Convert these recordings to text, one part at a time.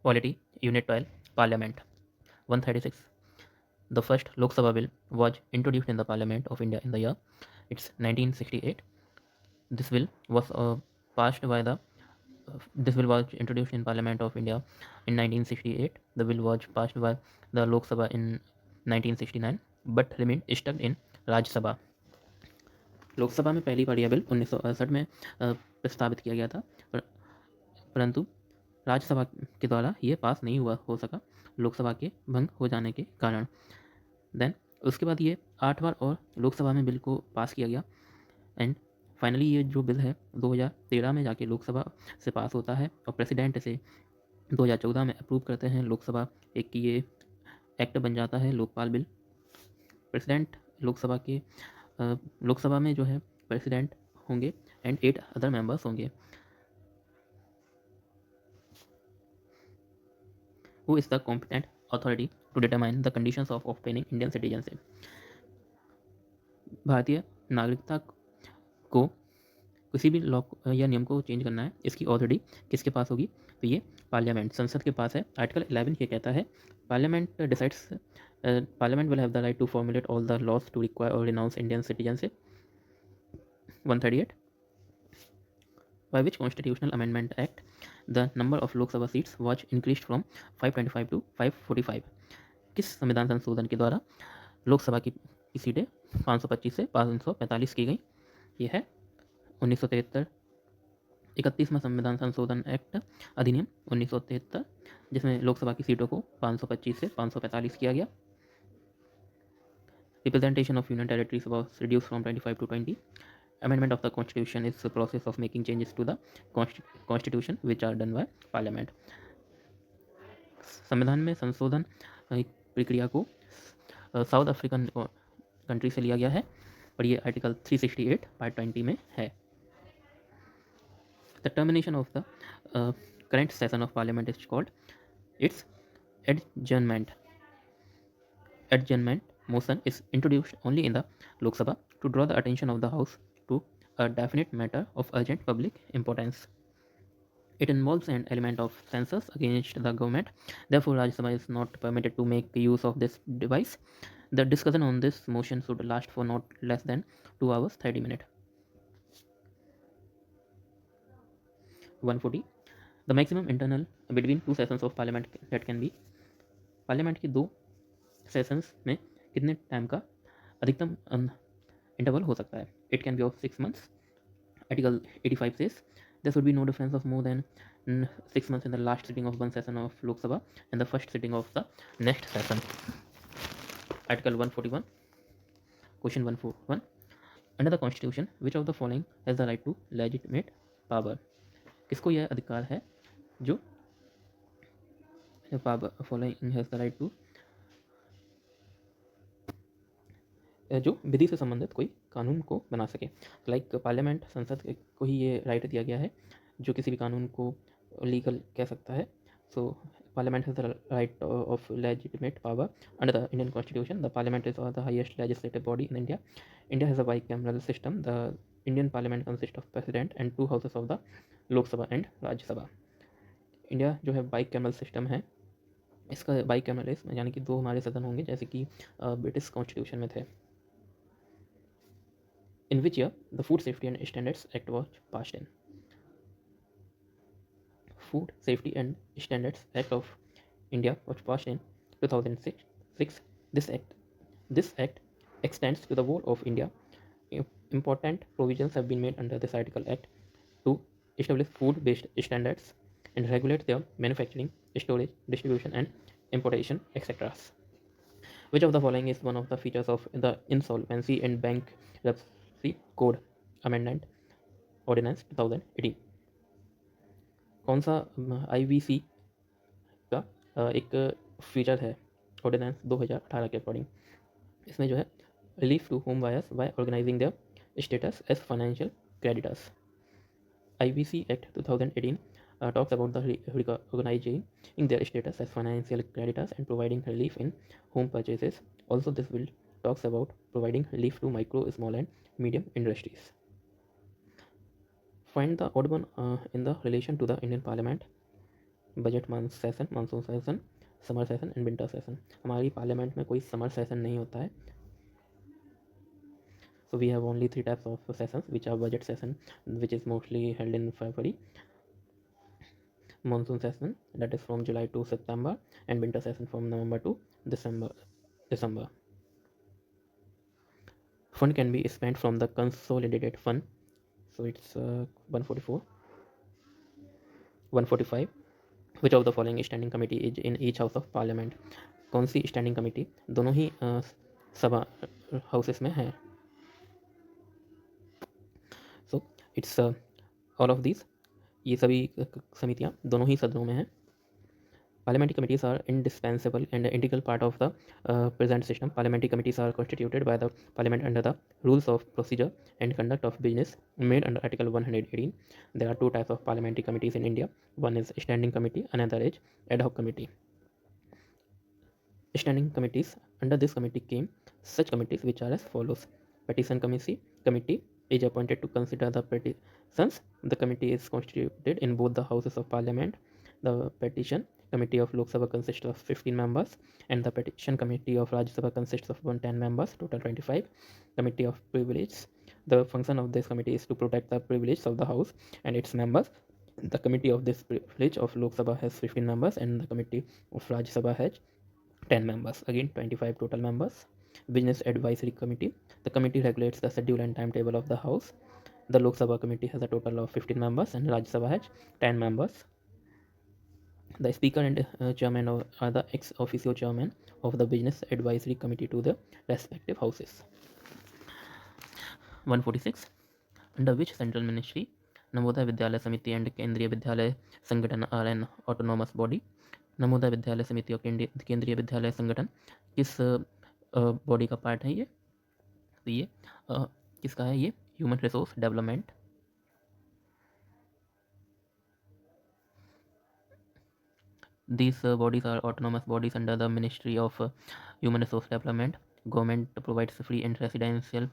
Polity, Unit 12, Parliament. 136. The first Lok Sabha bill was introduced in the Parliament of India in the year it's 1968. This bill was passed by the this bill was introduced in Parliament of India in 1968. The bill was passed by the Lok Sabha in 1969 but remained stuck in Rajya Sabha. Lok Sabha में पहली बार यह bill 1968 में प्रस्तावित किया गया था परंतु राज्यसभा के द्वारा ये पास नहीं हुआ हो सका लोकसभा के भंग हो जाने के कारण। देन उसके बाद ये 8 बार और लोकसभा में बिल को पास किया गया एंड फाइनली ये जो बिल है 2013 में जाके लोकसभा से पास होता है और प्रेसिडेंट इसे 2014 में अप्रूव करते हैं लोकसभा एक ये एक्ट बन जाता है लोकपाल बिल। प्रेसिडेंट लोकसभा में जो है प्रेसिडेंट होंगे एंड 8 अदर मेंबर्स होंगे। Who is the competent authority to determine the conditions of obtaining Indian citizenship? भारतीय नागरिकता को किसी भी लॉ या नियम को चेंज करना है इसकी अथॉरिटी किसके पास होगी तो ये पार्लियामेंट संसद के पास है। आर्टिकल 11 ये कहता है parliament will have the right to formulate all the laws to require और renounce Indian citizenship. 138 by which constitutional amendment act the number of Lok Sabha seats was increased from 525 to 545। किस संविधान संशोधन के द्वारा लोकसभा की सीटें 525 से 545 की गई? ये है 1973 31वां संविधान संशोधन एक्ट अधिनियम 1973 जिसमें लोकसभा की सीटों को 525 से 545 किया गया। Representation of union territories was reduced from 25 to 20। Amendment of the constitution is the process of making changes to the constitution which are done by parliament। संविधान में संशोधन प्रक्रिया को साउथ अफ्रीकन कंट्री से लिया गया है और ये आर्टिकल 368 पार्ट 20 में है। The termination of the current session of parliament is called its adjournment. Adjournment motion is introduced only in the Lok Sabha to draw the attention of the House to a definite matter of urgent public importance. It involves an element of censure against the government. Therefore, Rajya Sabha is not permitted to make use of this device. The discussion on this motion should last for not less than 2 hours 30 minutes. 140. The maximum internal between two sessions of parliament that can be parliament की दो sessions में कितने time का अधिकतम interval हो सकता है? It can be of 6 months। Article 85 says there should be no difference of more than 6 months in the last sitting of one session of Lok Sabha and the first sitting of the next session। Article 141 question 141 under the constitution which of the following has the right to legitimate power? किसको यह अधिकार है जो following has the right to जो विधि से संबंधित कोई कानून को बना सके। लाइक पार्लियामेंट संसद को ही ये राइट दिया गया है जो किसी भी कानून को लीगल कह सकता है। So parliament has the right of legitimate power under the Indian constitution. The parliament is the highest legislative body in India. India has a bicameral system. The Indian parliament consist of president and 2 houses of the Lok Sabha and Rajya Sabha. India जो है bicameral system है, इसका bicameral यानी कि 2 हमारे सदन होंगे जैसे कि ब्रिटिश कॉन्स्टिट्यूशन में थे। In which year the Food Safety and Standards Act was passed in? Food Safety and Standards Act of India was passed in 2006। This act extends to the whole of India. Important provisions have been made under this article act to establish food-based standards and regulate their manufacturing, storage, distribution, and importation, etc. Which of the following is one of the features of the Insolvency and Bankruptcy Code Amendment Ordinance 2018? कौन सा IBC का एक feature है ordinance 2018 के according? इसमें जो है relief to home buyers by organizing their status as financial creditors. IBC Act 2018 talks about the organizing their status as financial creditors and providing relief in home purchases. Also, this bill talks about providing relief to micro, small, and medium industries. Find the odd one in the relation to the Indian Parliament. Budget session, monsoon session, summer session and winter session. हमारी parliament में कोई summer session नहीं होता है। So we have only three types of sessions, which are budget session, which is mostly held in February, monsoon session, that is from July to September, and winter session from November to December. Fund can be spent from the consolidated fund. So it's 144, 145. Which of the following standing committee is in each house of parliament? कौन सी standing committee दोनों ही सभा houses में है? So it's all of these, ये सभी समितियां दोनों ही सदनों में हैं। Parliamentary committees are indispensable and an integral part of the present system. Parliamentary committees are constituted by the Parliament under the rules of procedure and conduct of business made under Article 118. There are two types of parliamentary committees in India. One is standing committee, another is ad hoc committee. Standing committees. Under this committee came such committees which are as follows. Petition committee is appointed to consider the petitions. The committee is constituted in both the houses of parliament. The petition committee of Lok Sabha consists of 15 members, and the petition committee of Rajya Sabha consists of 110 members, total 25. Committee of privilege. The function of this committee is to protect the privilege of the house and its members. The committee of this privilege of Lok Sabha has 15 members, and the committee of Rajya Sabha has 10 members, again 25 total members. Business Advisory Committee. The committee regulates the schedule and timetable of the House. The Lok Sabha committee has a total of 15 members and Rajya Sabha has 10 members. The speaker and chairman are the ex officio chairman of the Business Advisory Committee to the respective houses. 146. Under which central ministry Navodaya Vidyalaya Samiti and Kendriya Vidyalaya Sangathan are an autonomous body? Navodaya Vidyalaya समिति और केंद्रीय विद्यालय संगठन किस body का part है ये? तो ये किसका है? ये human resource development. These bodies are autonomous bodies under the Ministry of Human Resource Development. Government provides free and residential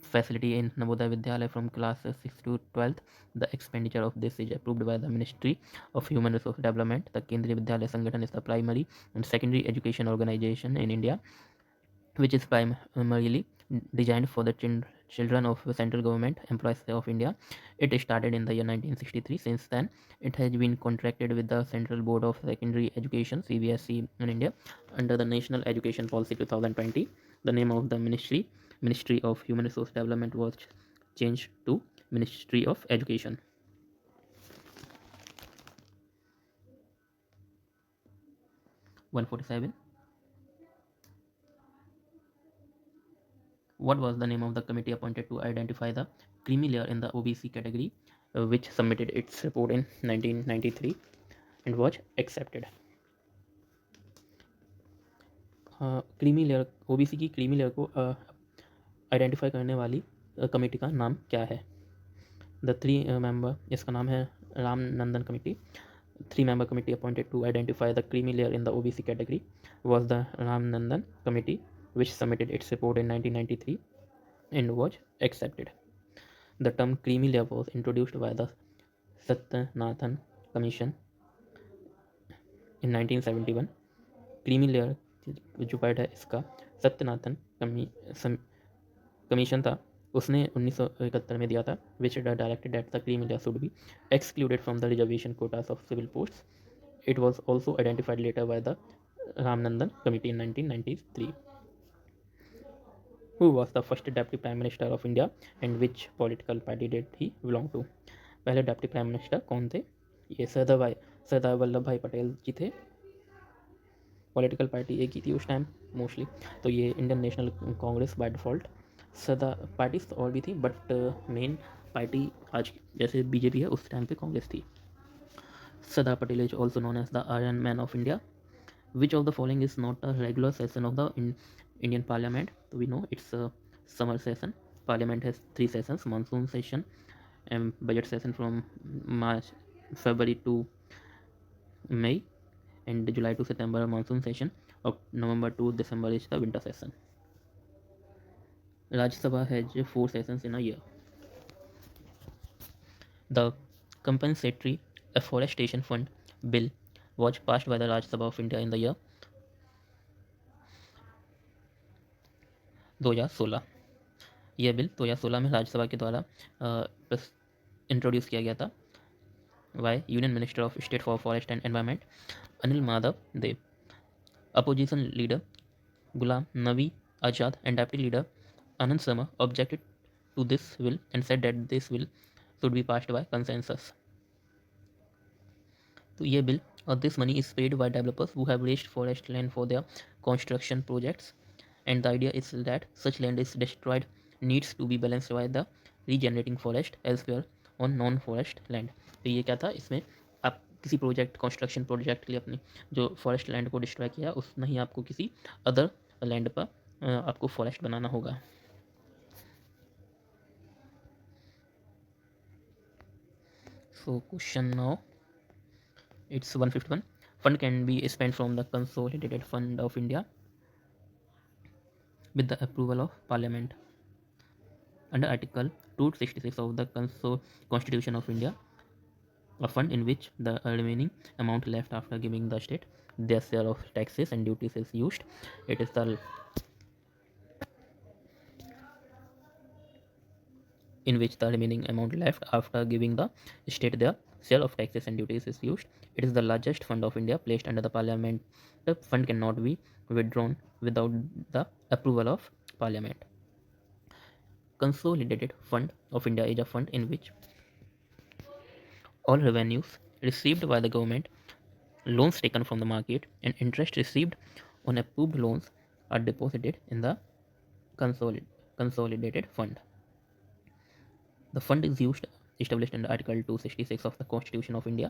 facility in Navodaya Vidyalaya from class 6 to 12th. The expenditure of this is approved by the Ministry of Human Resource Development. The Kendriya Vidyalaya Sangathan is the primary and secondary education organization in India, which is primarily designed for the children of central government employees of India. It started in the year 1963. Since then, it has been contracted with the Central Board of Secondary Education (CBSE) in India under the National Education Policy 2020. The name of the Ministry of Human Resource Development, was changed to Ministry of Education. 147. What was the name of the committee appointed to identify the creamy layer in the OBC category, which submitted its report in 1993 and was accepted? Creamy layer, OBC की creamy layer को identify करने वाली committee का नाम क्या है? The 3 member, इसका नाम है राम नंदन committee. 3 member committee appointed to identify the creamy layer in the OBC category was the Ram Nandan committee, which submitted its report in 1993 and was accepted. The term creamy layer was introduced by the Satyanathan Commission in 1971. Creamy layer जो part है इसका Sathyanathan commission था, उसने 1971 में दिया था, which directed that the creamy layer should be excluded from the reservation quotas of civil posts. It was also identified later by the Ramanandan Committee in 1993. Who was the first Deputy Prime Minister of India and which political party did he belong to? पहले Deputy Prime Minister कौन थे? ये सरदार वल्लभ भाई पटेल जी थे. Political party एक ही थी उस time mostly, तो ये Indian national Congress by default. सदा पार्टीज तो और भी थी, बट मेन पार्टी आज जैसे बीजेपी है उस टाइम पे कांग्रेस थी. Sardar Patel is also known as the Iron Man of India. Which of the following is not a regular session of the Indian Parliament? So we know it's a summer session. Parliament has 3 sessions: monsoon session and budget session from February to May, and July to September monsoon session. Of November to December is the winter session. Rajya Sabha has 4 sessions in a year. The Compensatory Afforestation Fund Bill was passed by the Rajya Sabha of India in the year 2016। यह bill 2016 में राज्यसभा के द्वारा introduce किया गया था by union minister of state for forest and environment Anil Madhav Dave. Opposition leader Ghulam Nabi Azad and deputy leader Anand Sharma objected to this will and said that this will should be passed by consensus। तो ये bill और this money is paid by developers who have raised forest land for their construction projects and the idea is that such land is destroyed needs to be balanced by the regenerating forest elsewhere on non forest land. तो ये क्या था, इसमें आप किसी project construction project के लिए अपनी जो फॉरेस्ट लैंड को डिस्ट्रॉय किया उस नहीं आपको किसी अदर लैंड पर आपको फॉरेस्ट बनाना होगा। So question now, it's 151. Fund can be spent from the Consolidated Fund of India with the approval of Parliament. Under Article 266 of the Constitution of India, a fund in which the remaining amount left after giving the state their share of taxes and duties is used. It is the in which the remaining amount left after giving the state their share of taxes and duties is used. It is the largest fund of India placed under the Parliament. The fund cannot be withdrawn without the approval of Parliament. Consolidated Fund of India is a fund in which all revenues received by the government, loans taken from the market, and interest received on approved loans are deposited in the consolidated fund. The fund is established under Article 266 of the Constitution of India.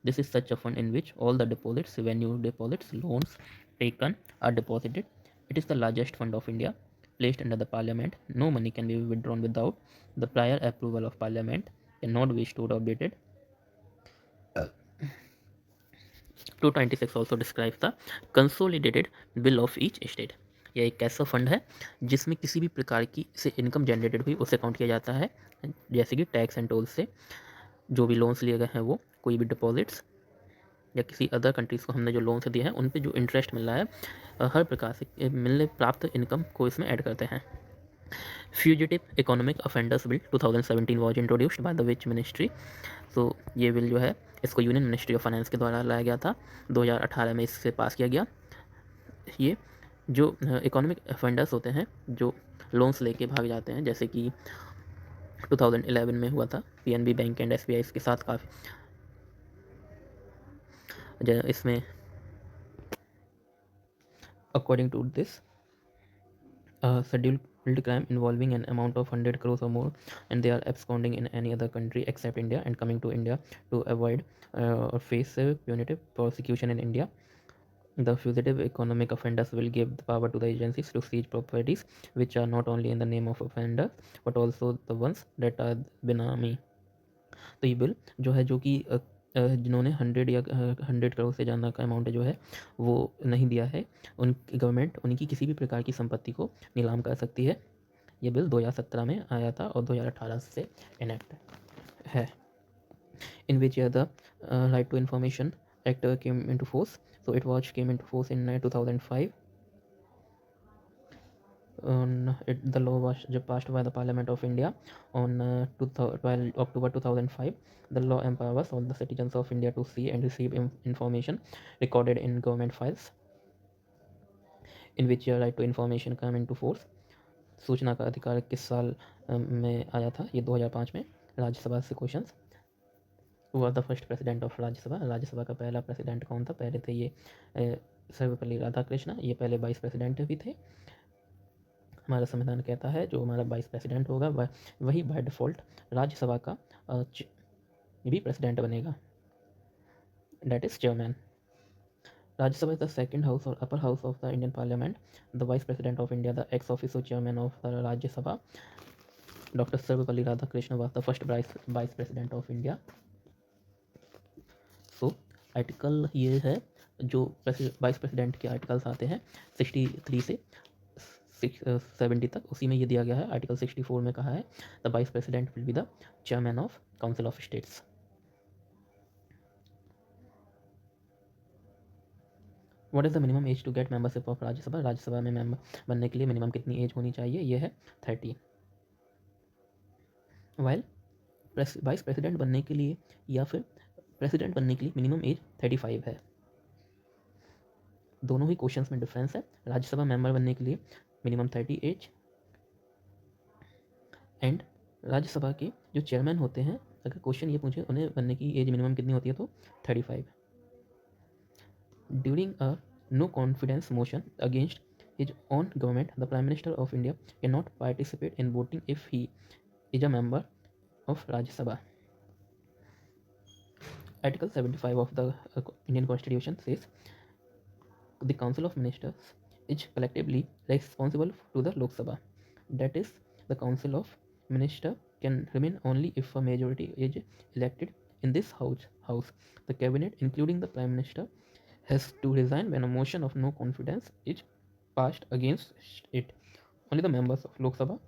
This is such a fund in which all the deposits, revenue deposits, loans taken are deposited. It is the largest fund of India placed under the Parliament. No money can be withdrawn without the prior approval of Parliament, cannot be stored or updated. 226 also describes the consolidated bill of each state। यह एक ऐसा fund है जिसमें किसी भी प्रकार की से इनकम जनरेटेड हुई उसे काउंट किया जाता है, जैसे कि टैक्स एंड टोल से जो भी लोन्स लिए गए हैं वो, कोई भी डिपॉजिट्स या किसी अदर कंट्रीज़ को हमने जो लोन्स दिए हैं उन पे जो इंटरेस्ट मिल रहा है, हर प्रकार से मिलने प्राप्त इनकम को इसमें ऐड करते हैं। Fugitive economic offenders bill 2017 was introduced by the which ministry. तो ये बिल जो है इसको यूनियन मिनिस्ट्री ऑफ फाइनेंस के द्वारा लाया गया था, 2018 में इससे पास किया गया। ये जो इकोनॉमिक अफेंडर्स होते हैं जो लोन्स लेके भाग जाते हैं, जैसे कि 2011 में हुआ था पीएनबी बैंक एंड एसबीआई के साथ, काफ़ी इसमें according to this scheduled crime involving an amount of 100 crores or more and they are absconding in any other country except India and coming to India to avoid or face punitive prosecution in India. The fugitive economic offenders will give the power to the agencies to seize properties which are not only in the name of offenders but also the ones that are benami। तो ये bill जो है जो कि जिन्होंने 100 करोड़ से ज़्यादा का अमाउंट जो है वो नहीं दिया है, उन गवर्नमेंट उनकी किसी भी प्रकार की संपत्ति को नीलाम कर सकती है। ये बिल 2017 में आया था और 2018 से इनेक्ट है। In which the right to information act came into force, so it was came into force in 2005। The law was passed by the Parliament of India on 12 October 2005. The law empowers all the citizens of India to see and receive information recorded in government files, in which your right to information come into force। सूचना का अधिकार किस साल में आया था? ये 2005 में। राज्यसभा से क्वेश्चंस। हुआ the first president of Rajya Sabha. Rajya Sabha का पहला प्रेसिडेंट कौन था? पहले थे ये सर्वपल्ली राधाकृष्ण, ये पहले वाइस प्रेसिडेंट भी थे। हमारा संविधान कहता है जो हमारा वाइस प्रेसिडेंट होगा वही बाय डिफ़ॉल्ट राज्यसभा का भी प्रेसिडेंट बनेगा, that is chairman. Rajya Sabha is the second house और upper house of the Indian parliament. The vice president of India, the ex officio chairman of the Rajya Sabha, doctor Sarvepalli Radhakrishna was the first vice president of India. So article ये है जो vice president के articles आते हैं 63 से 70 तक, उसी में ये दिया गया है। आर्टिकल 64 में कहा है the vice president will be the chairman of council of states. What is the minimum age to get membership of Rajya Sabha? Rajya Sabha में मेंबर बनने के लिए मिनिमम कितनी एज होनी चाहिए? ये है 30। वाइल वाइस प्रेसिडेंट बनने के लिए या फिर प्रेसिडेंट बनने के लिए मिनिमम एज 35 है। दोनों ही क्वेश्चंस में डिफरेंस है। राज्यसभा मेंबर बनने के लिए मिनिमम 30 एज, एंड राज्यसभा के जो चेयरमैन होते हैं, अगर क्वेश्चन ये पूछे उन्हें बनने की एज मिनिमम कितनी होती है तो 35। During a no confidence motion अगेंस्ट his own government, the Prime Minister of India cannot participate in voting if he is a member of Rajya Sabha. Article 75 of the Indian Constitution says the Council of Ministers is collectively responsible to the Lok Sabha. That is, the Council of Ministers can remain only if a majority is elected in this house. The cabinet, including the Prime Minister, has to resign when a motion of no confidence is passed against it. Only the members of Lok Sabha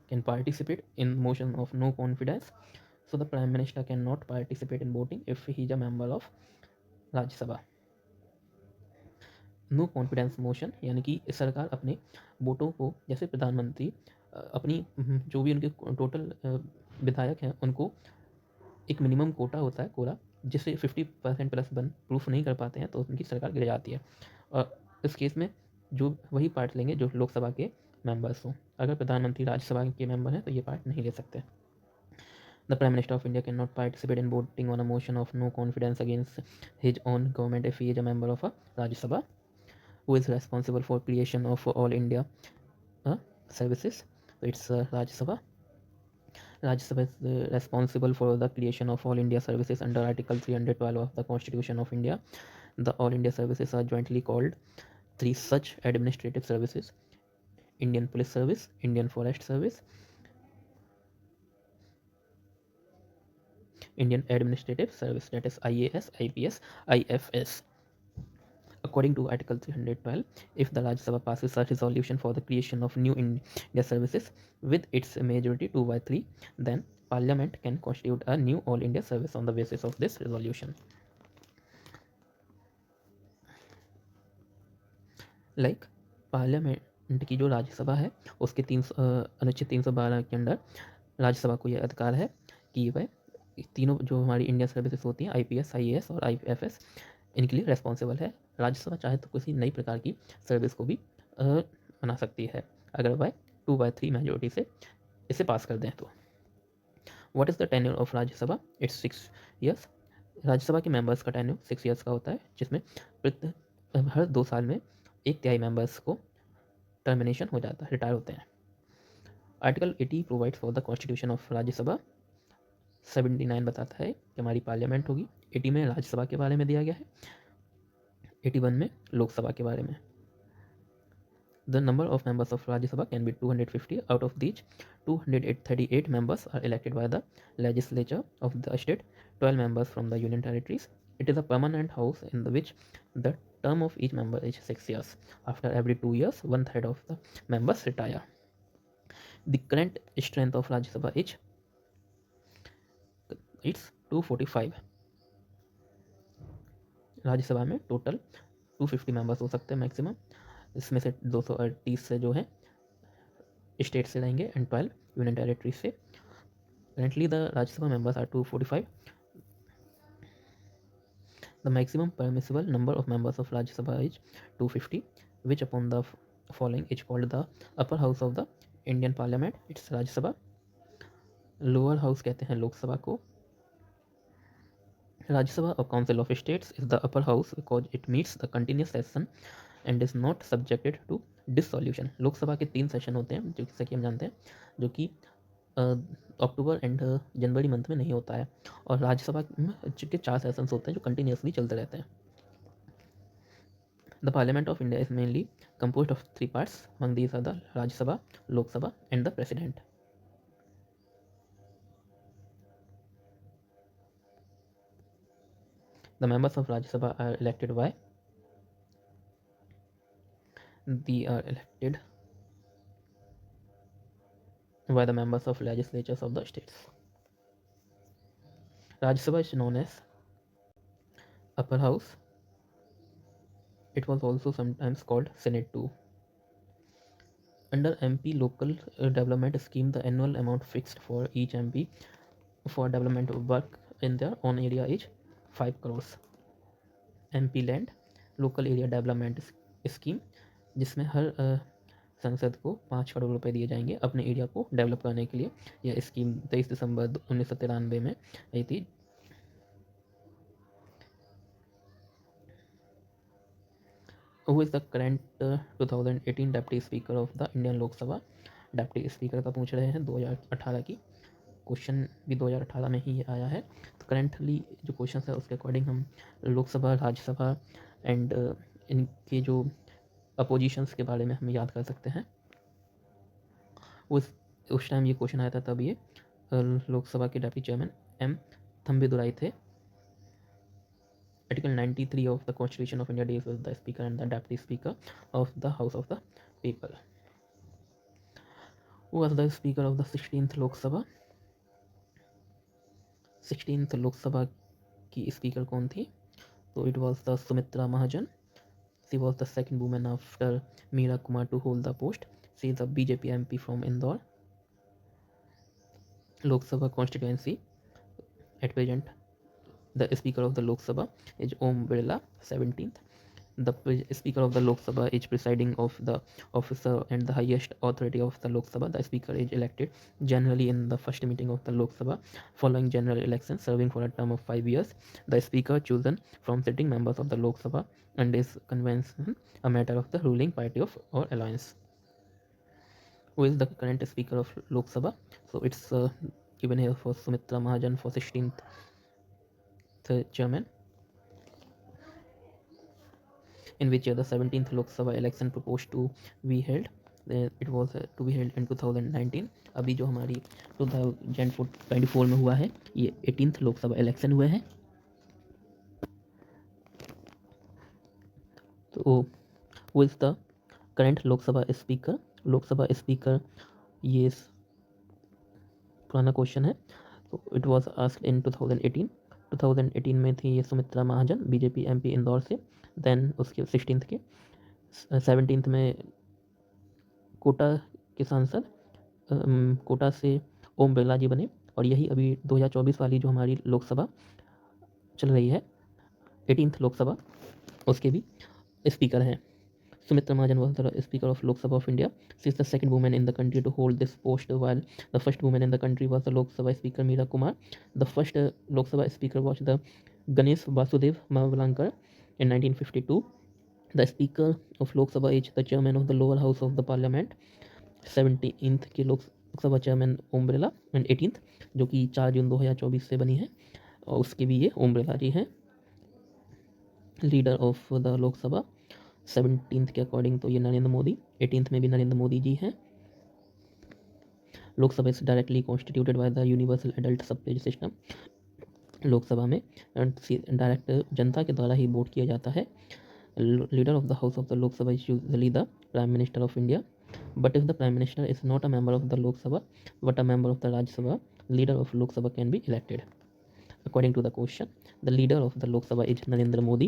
can participate in motion of no confidence. So the Prime Minister cannot participate in voting if he is a member of Rajya Sabha. No confidence motion यानी कि सरकार अपने वोटों को, जैसे प्रधानमंत्री अपनी जो भी उनके टोटल विधायक हैं उनको एक मिनिमम कोटा होता है, कोरा, जिसे 50% प्लस वन प्रूफ नहीं कर पाते हैं तो उनकी सरकार गिर जाती है। और इस केस में जो वही पार्ट लेंगे जो लोकसभा के मेंबर्स हों। अगर प्रधानमंत्री राज्यसभा के मेंबर हैं तो ये पार्ट नहीं ले सकते। The Prime Minister of India cannot participate in voting on a motion of no confidence against his own government if he is a member of a Rajya Sabha, who is responsible for creation of all India services. So it's Rajya Sabha. Rajya Sabha is responsible for the creation of all India services under Article 312 of the Constitution of India. The all India services are jointly called three such administrative services: Indian Police Service, Indian Forest Service, Indian Administrative Service, that is IAS, IPS, IFS. According to Article 312, if the Rajya Sabha passes a resolution for the creation of new India services with its majority 2/3, then Parliament can constitute a new All India service on the basis of this resolution. Like parliament की जो राज्यसभा है उसके अनुच्छेद 312 के under Rajya Sabha को यह अधिकार है कि वह तीनों जो हमारी इंडियन सर्विसेज होती हैं, IPS, IAS और IFS, इनके लिए रेस्पॉन्सिबल है। राज्यसभा चाहे तो किसी नई प्रकार की सर्विस को भी बना सकती है अगर वह 2/3 मेजोरिटी से इसे पास कर दें तो। What is the tenure of Rajya Sabha? It's 6 years. Rajya Sabha के मेंबर्स का टेन्योर 6 ईयर्स का होता है, जिसमें हर 2 साल में 1/3 मेंबर्स को टर्मिनेशन हो जाता है, रिटायर होते हैं। Article 80 provides for the constitution of Rajya Sabha. 79 बताता है कि हमारी पार्लियामेंट होगी। 80 में राज्यसभा के बारे में दिया गया है, 81 में लोकसभा के बारे में। The number of members of Rajya Sabha can be 250. Out of these, 238 members are elected by the legislature of the state, 12 members from the union territories. It is a permanent house in which the term of each member is 6 years. After every 2 years, 1/3 of the members retire. The current strength of Rajya Sabha is it's 245. Rajya Sabha में total 250 members हो सकते हैं maximum. इसमें से 238 से जो है state से रहेंगे एंड 12 यूनियन टेरिटरी से। Currently the Rajya Sabha members are 245. The maximum permissible number of members of Rajya Sabha is 250, which upon the following is called the upper house of the Indian Parliament. It's Rajya Sabha. Lower house कहते हैं लोकसभा को। Rajya Sabha or Council of States is the upper house because it meets the continuous session and is not subjected to dissolution. Lok Sabha के 3 session होते हैं जो जैसा कि हम जानते हैं, जो कि अक्टूबर एंड जनवरी मंथ में नहीं होता है, और राज्यसभा के 4 सेशंस होते हैं जो कंटिन्यूसली चलते रहते हैं। The Parliament of India is mainly composed of 3 parts. Among these are the Rajya Sabha, Lok Sabha and the President. The members of Rajya Sabha are elected by the members of legislatures of the states. Rajya Sabha is known as upper house It was also sometimes called Senate too. Under MP local development scheme, the annual amount fixed for each MP for development work in their own area is 5 crores. MP land local area development scheme, जिसमें हर संसद को 5 करोड़ रुपए दिए जाएंगे अपने area को develop करने के लिए। यह स्कीम 23 दिसंबर 1993 में आई थी। Who is the current 2018 deputy speaker of the Indian Lok Sabha? Deputy speaker का पूछ रहे हैं 2018 की। क्वेश्चन भी 2018 में ही आया है। तो करेंटली जो क्वेश्चन है उसके अकॉर्डिंग हम लोकसभा, राज्यसभा एंड इनके जो अपोजिशंस के बारे में हम याद कर सकते हैं। उस टाइम ये क्वेश्चन आया था, तब ये लोकसभा के डेप्टी चेयरमैन एम थम्बीदुराई थे। Article 93 of the Constitution of India deals with the Speaker and the Deputy Speaker of the House of the People. Who was the Speaker of the 16th Lok Sabha? 16th Lok Sabha की speaker कौन थी? तो it was the Sumitra Mahajan. She was the second woman after Meera Kumar to hold the post. She is a BJP MP from Indore. Lok Sabha constituency at present, the Speaker of the Lok Sabha is Om Birla, 17th. The Speaker of the Lok Sabha is presiding of the officer and the highest authority of the Lok Sabha. The Speaker is elected generally in the first meeting of the Lok Sabha following general election, serving for a term of 5 years. The Speaker chosen from sitting members of the Lok Sabha and is convention a matter of the ruling party of or alliance. Who is the current Speaker of Lok Sabha? So it's given here for Sumitra Mahajan for 16th chairman, in which year the 17th Lok Sabha election proposed to be held. It was to be held in 2019. अभी जो हमारी 2024 में हुआ है, ये 18th Lok Sabha election हुए हैं। तो वो is the current Lok Sabha speaker. Lok Sabha speaker ये पुराना क्वेश्चन है। तो इट वाज आस्क्ड इन 2018 में थी ये सुमित्रा महाजन, बीजेपी एमपी इंदौर से। देन उसके 16th के 17th में कोटा के सांसद कोटा से ओम बिरला जी बने। और यही अभी 2024 वाली जो हमारी लोकसभा चल रही है, 18th लोकसभा, उसके भी स्पीकर हैं। Sumitra Mahajan was the Speaker of Lok Sabha of India. She is the second woman in the country to hold this post, while the first woman in the country was the Lok Sabha Speaker Meera Kumar. The first Lok Sabha Speaker was the Ganesh Vasudev Mavlankar in 1952. The Speaker of Lok Sabha is the Chairman of the lower house of the Parliament. 17th के लोक सभा chairman Om Birla and 18th जो कि 4 जून 2024 से बनी है, और उसके भी ये ओम बिरला जी हैं। Leader of the Lok Sabha 17th के अकॉर्डिंग तो ये नरेंद्र मोदी, 18th में भी नरेंद्र मोदी जी हैं। Lok Sabha is directly constituted by the universal adult suffrage system. Lok Sabha में डायरेक्ट जनता के द्वारा ही वोट किया जाता है। Leader of the house of the Lok Sabha is usually the prime minister of India, but if the prime minister is not a member of the Lok Sabha but a member of the Rajya Sabha, leader of Lok Sabha can be elected. According to the question, the leader of the Lok Sabha is Narendra Modi.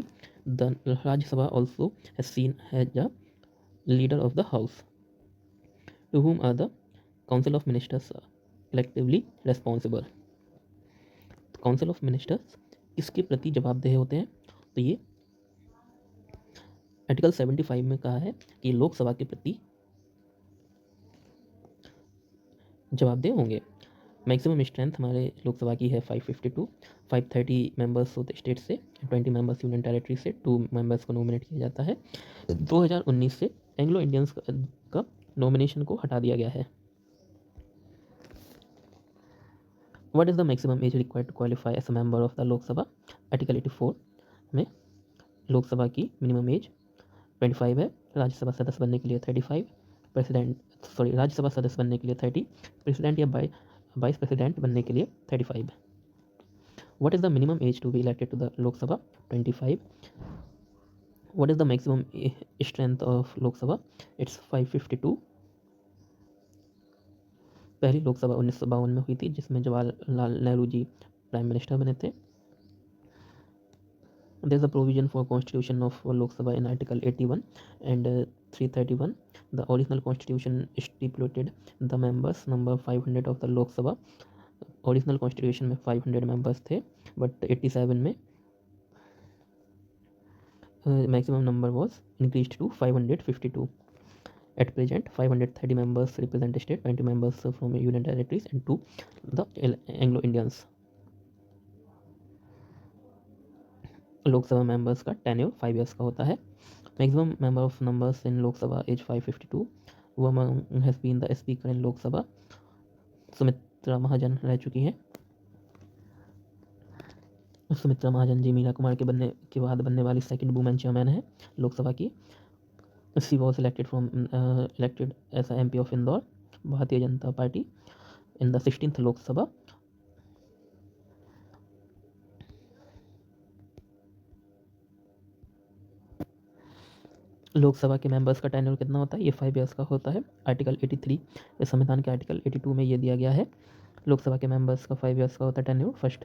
The Rajya Sabha also has seen as the leader of the house, to whom are the Council of Ministers collectively responsible. Council of Ministers किसके प्रति जवाबदेह होते हैं? तो ये article 75 में कहा है कि लोकसभा के प्रति जवाबदेह होंगे। मैक्सिमम स्ट्रेंथ हमारे लोकसभा की है 552, 530 मेंबर्स होते स्टेट से, 20 मेंबर्स यूनियन टेरेटरी से, 2 मेंबर्स को नॉमिनेट किया जाता है। 2019 से एंग्लो इंडियंस का नॉमिनेशन को हटा दिया गया है। What is the maximum age required to qualify as a member of the Lok Sabha? Article 84 में लोकसभा की मिनिमम एज 25 है, राज्यसभा सदस्य बनने के लिए 35, राज्यसभा सदस्य बनने के लिए 30, प्रेसिडेंट या वाइस प्रेसिडेंट बनने के लिए 35। What is the minimum age to be elected to the Lok Sabha? 25. What is the maximum strength of Lok Sabha? It's 552. पहली लोकसभा 1952 में हुई थी, जिसमें जवाहरलाल नेहरू जी प्राइम मिनिस्टर बने थे। There's a provision for constitution of Lok Sabha in Article 81 and 331. The original constitution stipulated the members number 500 of the Lok Sabha. Original constitution में 500 members थे, but 87 में maximum number was increase to 552. At present, 530 members represent state, 20 members from union territories and 2 the Anglo-Indians. Lok Sabha members का tenure 5 years का होता है. Maximum member of numbers in Lok Sabha as 552. Woman has been the speaker in Lok Sabha. Sumitra Mahajan रह चुकी हैं. सुमित्रा महाजन जी मीरा कुमार के बाद बनने वाली सेकंड वुमेन चेयरमैन है लोकसभा की. She was elected as a MP of Indore, Bharatiya Janata party, in the 16th Lok Sabha. Lok Sabha के मेंबर्स का टेन्योर कितना होता है? ये 5 years का होता है. आर्टिकल 83 संविधान के आर्टिकल 82 में ये दिया गया है. लोकसभा के मेंबर्स का 5 years का होता है टेन्योर फर्स्ट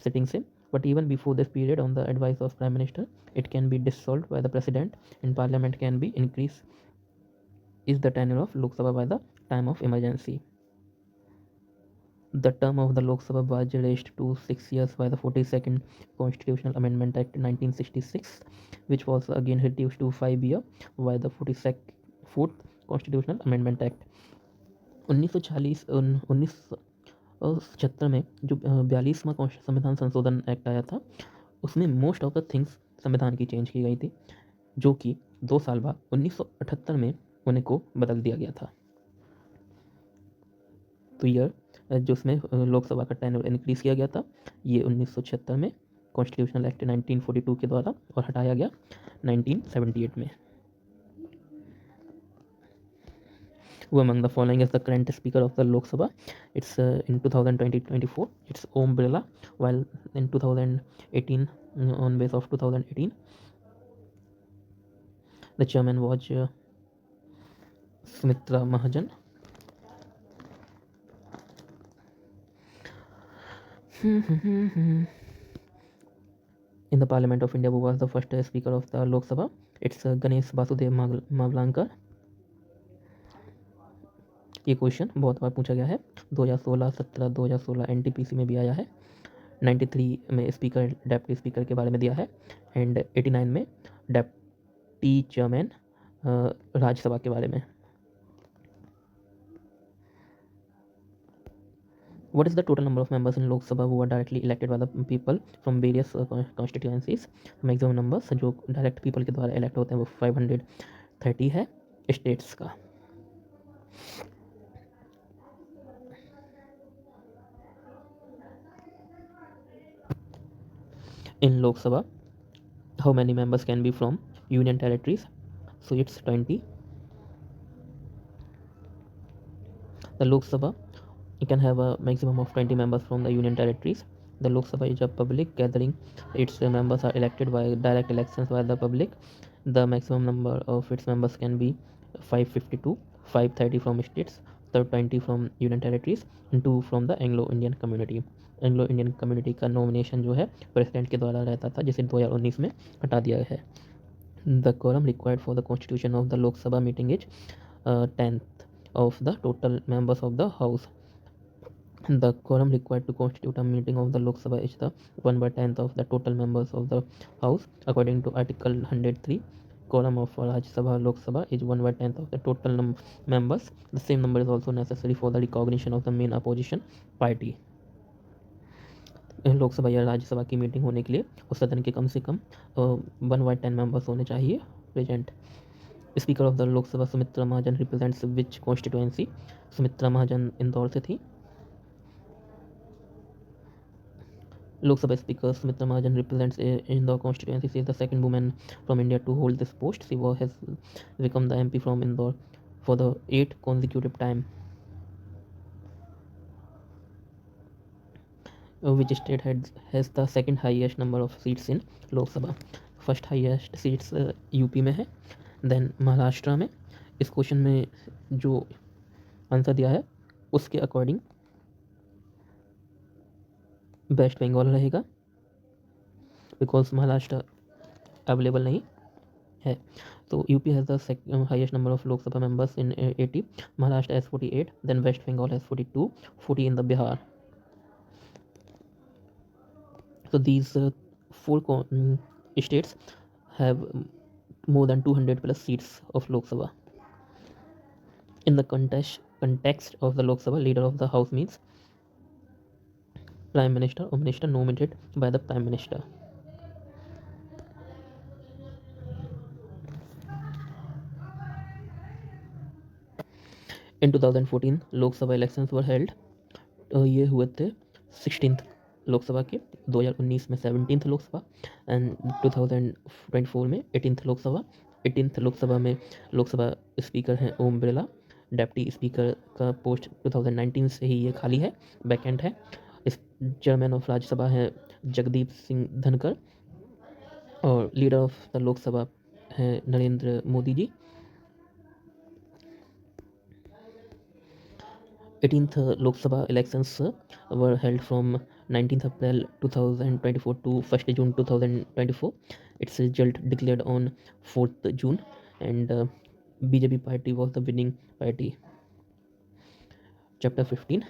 सिटिंग से. But even before this period on the advice of prime minister it can be dissolved by the president and parliament can be increase is the tenure of Lok Sabha by the time of emergency. The term of the Lok Sabha was raised to 6 years by the 42nd Constitutional Amendment Act 1966, which was again reduced to 5 years by the 4th Constitutional Amendment Act. 1976 में जो 42वां संविधान संशोधन act आया था, उसमें most of the things संविधान की change की गई थी, जो कि 2 साल बाद 1978 में उन्हें को बदल दिया गया था. तो ईयर जो उसमें लोकसभा का टेन्योर इंक्रीज किया गया था, ये 1976 में कॉन्स्टिट्यूशनल एक्ट 1942 के द्वारा, और हटाया गया 1978 में. Who among the following is the current speaker of the Lok Sabha? It's in 2020-24 it's Om Birla, while in 2018 on base of 2018 the chairman was Sumitra Mahajan. In the Parliament of India, who was the first speaker of the Lok Sabha? It's Ganesh Vasudev Mavlankar. ये question बहुत बार पूछा गया है. 2016, 17, 2016 NTPC में भी आया है. 93 में स्पीकर डेप्टी स्पीकर के बारे में दिया है, एंड 89 में डेप्टी चेयरमैन राज्यसभा के बारे में. What is the total number of members in Lok Sabha who are directly elected by the people from various constituencies? Maximum numbers जो डायरेक्ट पीपल के द्वारा इलेक्ट होते हैं वो 530 है स्टेट्स का. In Lok Sabha, how many members can be from union territories? So it's 20. The Lok Sabha can have a maximum of 20 members from the union territories. The Lok Sabha is a public gathering. Its members are elected by direct elections by the public. The maximum number of its members can be 552, 530 from states, 20 from union territories, and 2 from the Anglo-Indian community. Anglo Indian community का nomination जो है president के द्वारा रहता था, जिसे 2019 में हटा दिया है. The quorum required for the constitution of the Lok Sabha meeting is 10th of the total members of the house. The quorum required to constitute a meeting of the Lok Sabha is the 1/10th of the total members of the house. According to Article 103, quorum of Rajya Sabha Lok Sabha is 1/10th of the total members. The same number is also necessary for the recognition of the main opposition party. Lok Sabha या राज्यसभा की meeting होने के लिए उस सदन के कम से कम 1/10 members होने चाहिए present. Speaker of the Lok Sabha Sumitra Mahajan represents which constituency? Sumitra Mahajan Indore से थी. Lok Sabha speaker Sumitra Mahajan represents Indore constituency. She is the second women from India to hold this post. She has become the MP from Indore for the 8th consecutive time. Which state has the second highest number of seats in Lok Sabha? First highest seats UP में है, then Maharashtra में. इस question में जो answer दिया है उसके according waste Bengal रहेगा, बिकॉज महाराष्ट्र अवेलेबल नहीं है। तो UP has the highest number of Lok Sabha members in 80, Maharashtra has 48, then West Bengal has 42, 40 in the Bihar. So these states have more than 200 plus seats of Lok Sabha. In the context of the Lok Sabha, leader of the house means prime minister or minister nominated by the prime minister. In 2014 Lok Sabha elections were held. ये हुए थे 16th Lok Sabha के, 2019 में 17th Lok Sabha and 2024 में 18th Lok Sabha. 18th Lok Sabha में Lok Sabha speaker हैं Om Birla. Deputy speaker का post 2019 से ही ये खाली है, वैकेंट है। इस चेयरमैन ऑफ राज्यसभा हैं जगदीप सिंह धनखड़ और लीडर ऑफ द लोकसभा हैं नरेंद्र मोदी जी। 18th Lok Sabha elections were held from 19th April 2024 to 1st June 2024. Its result declared on 4th June and BJP party was the winning party. Chapter 15